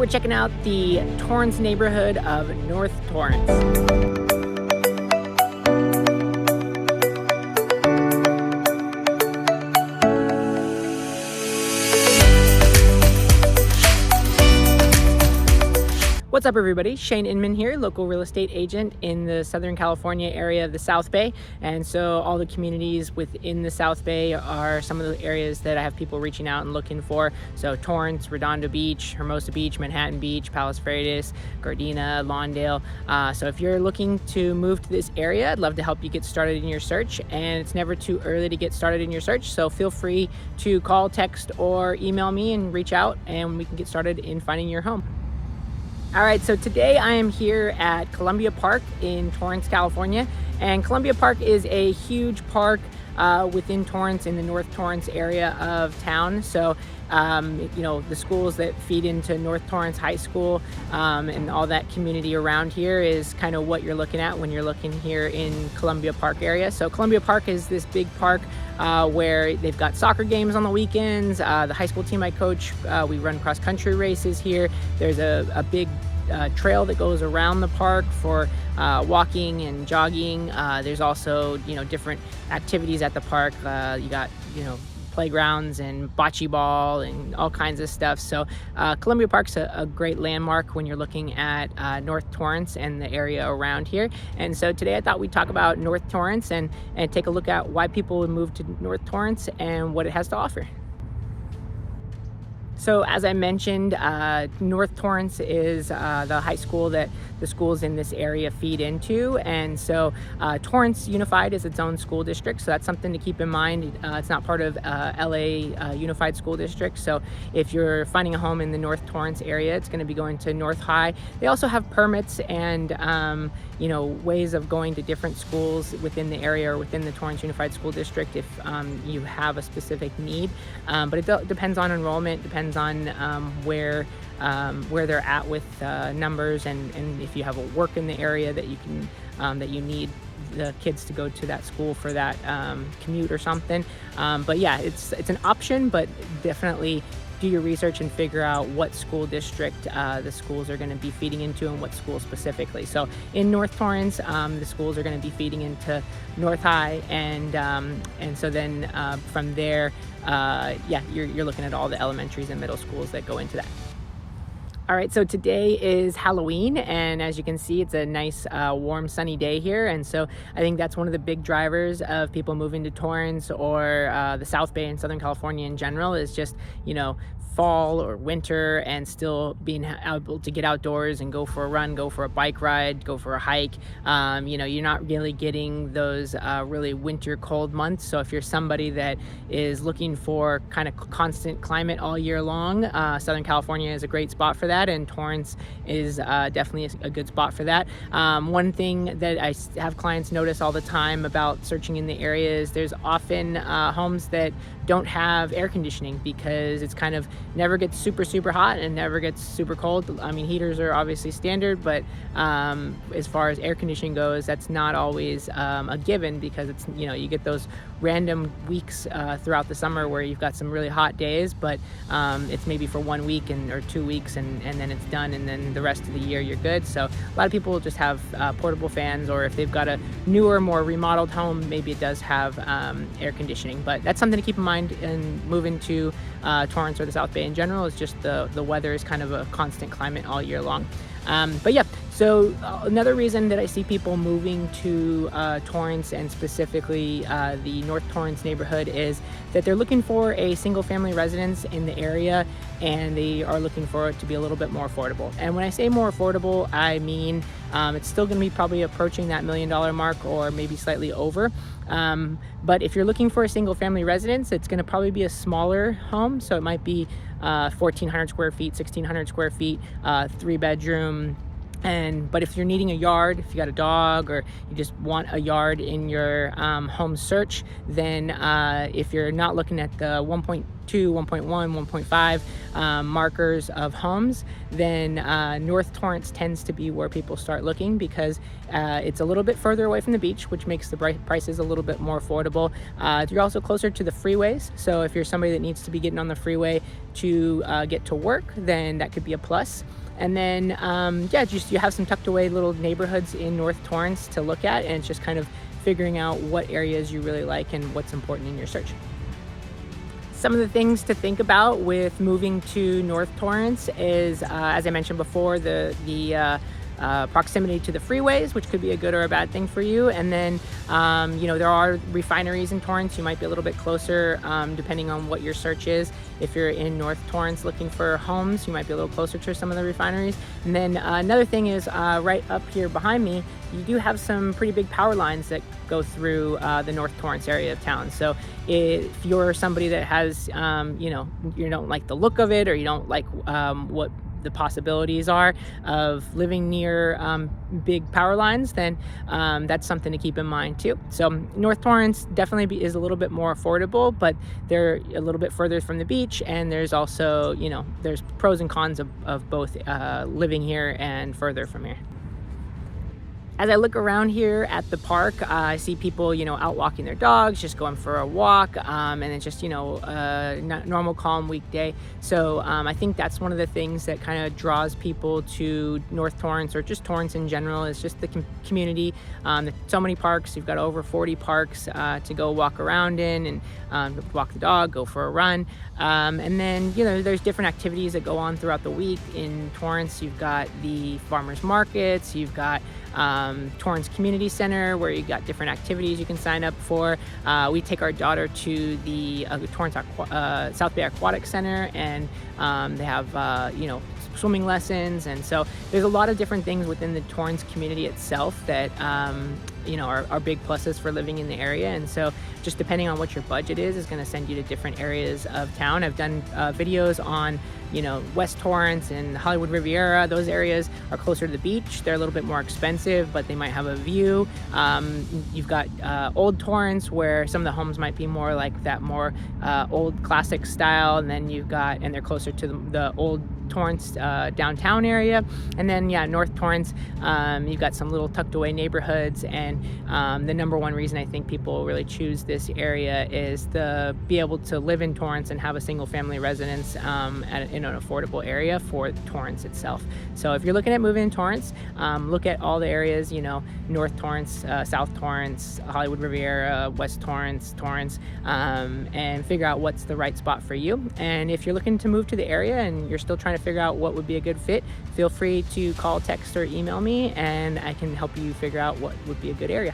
we're checking out the Torrance neighborhood of North Torrance. What's up, everybody? Cheyne Inman here, local real estate agent in the Southern California area of the South Bay. And so all the communities within the South Bay are some of the areas that I have people reaching out and looking for. So Torrance, Redondo Beach, Hermosa Beach, Manhattan Beach, Palos Verdes, Gardena, Lawndale. So if you're looking to move to this area, I'd love to help you get started in your search. And it's never too early to get started in your search. So feel free to call, text, or email me and reach out, and we can get started in finding your home. All right, so today I am here at Columbia Park in Torrance, California. And Columbia Park is a huge park within Torrance, in the North Torrance area of town. So, the schools that feed into North Torrance High School and all that community around here is kind of what you're looking at when you're looking here in Columbia Park area. So Columbia Park is this big park where they've got soccer games on the weekends. The high school team I coach, we run cross-country races here. There's a big trail that goes around the park for walking and jogging. There's also, different activities at the park. You got, playgrounds and bocce ball and all kinds of stuff. So Columbia Park's a great landmark when you're looking at North Torrance and the area around here. And so today I thought we'd talk about North Torrance and take a look at why people would move to North Torrance and what it has to offer. So as I mentioned, North Torrance is the high school that the schools in this area feed into. And so Torrance Unified is its own school district. So that's something to keep in mind. It's not part of LA Unified School District. So if you're finding a home in the North Torrance area, it's going to be going to North High. They also have permits and ways of going to different schools within the area or within the Torrance Unified School District if you have a specific need. But it depends on enrollment, depends on where they're at with numbers, and if you have a work in the area that you can that you need the kids to go to that school for that commute or something. But yeah, it's an option, but definitely do your research and figure out what school district the schools are going to be feeding into and what school specifically. So in North Torrance, the schools are going to be feeding into North High, and so then from there, you're looking at all the elementaries and middle schools that go into that. All right, so today is Halloween, and as you can see, it's a nice, warm, sunny day here. And so I think that's one of the big drivers of people moving to Torrance or the South Bay and Southern California in general is just, fall or winter and still being able to get outdoors and go for a run, go for a bike ride, go for a hike. You're not really getting those really winter cold months. So if you're somebody that is looking for kind of constant climate all year long, Southern California is a great spot for that, and Torrance is definitely a good spot for that. One thing that I have clients notice all the time about searching in the area is there's often homes that don't have air conditioning because it's kind of never gets super hot and never gets super cold. I mean, heaters are obviously standard, but as far as air conditioning goes, that's not always a given, because it's, you get those random weeks throughout the summer where you've got some really hot days, but it's maybe for 1 week or 2 weeks, and then it's done, and then the rest of the year you're good. So a lot of people will just have portable fans, or if they've got a newer, more remodeled home, maybe it does have air conditioning. But that's something to keep in mind and moving to Torrance or the South Bay in general. Is just the weather is kind of a constant climate all year long. But yeah, so another reason that I see people moving to Torrance, and specifically the North Torrance neighborhood, is that they're looking for a single family residence in the area, and they are looking for it to be a little bit more affordable. And when I say more affordable, I mean it's still going to be probably approaching that $1 million mark, or maybe slightly over. But if you're looking for a single family residence, it's going to probably be a smaller home. So it might be 1,400 square feet, 1,600 square feet, 3-bedroom, But if you're needing a yard, if you got a dog, or you just want a yard in your home search, then if you're not looking at the 1.2, 1.1, 1.5 markers of homes, then North Torrance tends to be where people start looking, because it's a little bit further away from the beach, which makes the prices a little bit more affordable. You're also closer to the freeways, so if you're somebody that needs to be getting on the freeway to get to work, then that could be a plus. And then, just you have some tucked away little neighborhoods in North Torrance to look at, and it's just kind of figuring out what areas you really like and what's important in your search. Some of the things to think about with moving to North Torrance is, as I mentioned before, the proximity to the freeways, which could be a good or a bad thing for you. And then, there are refineries in Torrance. You might be a little bit closer, depending on what your search is. If you're in North Torrance looking for homes, you might be a little closer to some of the refineries. And then another thing is, right up here behind me, you do have some pretty big power lines that go through the North Torrance area of town. So if you're somebody that has, you don't like the look of it, or you don't like what the possibilities are of living near big power lines, then that's something to keep in mind too. So North Torrance definitely is a little bit more affordable, but they're a little bit further from the beach, and there's also, there's pros and cons of both living here and further from here. As I look around here at the park, I see people, out walking their dogs, just going for a walk, and it's just, a normal, calm weekday. So I think that's one of the things that kind of draws people to North Torrance, or just Torrance in general, is just the community. There's so many parks. You've got over 40 parks to go walk around in, and walk the dog, go for a run. And then, there's different activities that go on throughout the week in Torrance. You've got the farmers markets, you've got Torrance Community Center, where you got different activities you can sign up for. We take our daughter to the Torrance South Bay Aquatic Center, and they have swimming lessons, and so there's a lot of different things within the Torrance community itself that are big pluses for living in the area. And so just depending on what your budget is going to send you to different areas of town. I've done videos on West Torrance and Hollywood Riviera. Those areas are closer to the beach. They're a little bit more expensive, but they might have a view. You've got Old Torrance, where some of the homes might be more like that, more old classic style, and then and they're closer to the old Torrance downtown area. And then North Torrance, you've got some little tucked away neighborhoods, and the number one reason I think people really choose this area is to be able to live in Torrance and have a single family residence in an affordable area for Torrance itself. So if you're looking at moving in Torrance, look at all the areas, North Torrance, South Torrance, Hollywood Riviera, West Torrance, and figure out what's the right spot for you. And if you're looking to move to the area and you're still trying to figure out what would be a good fit, feel free to call, text, or email me, and I can help you figure out what would be a good area.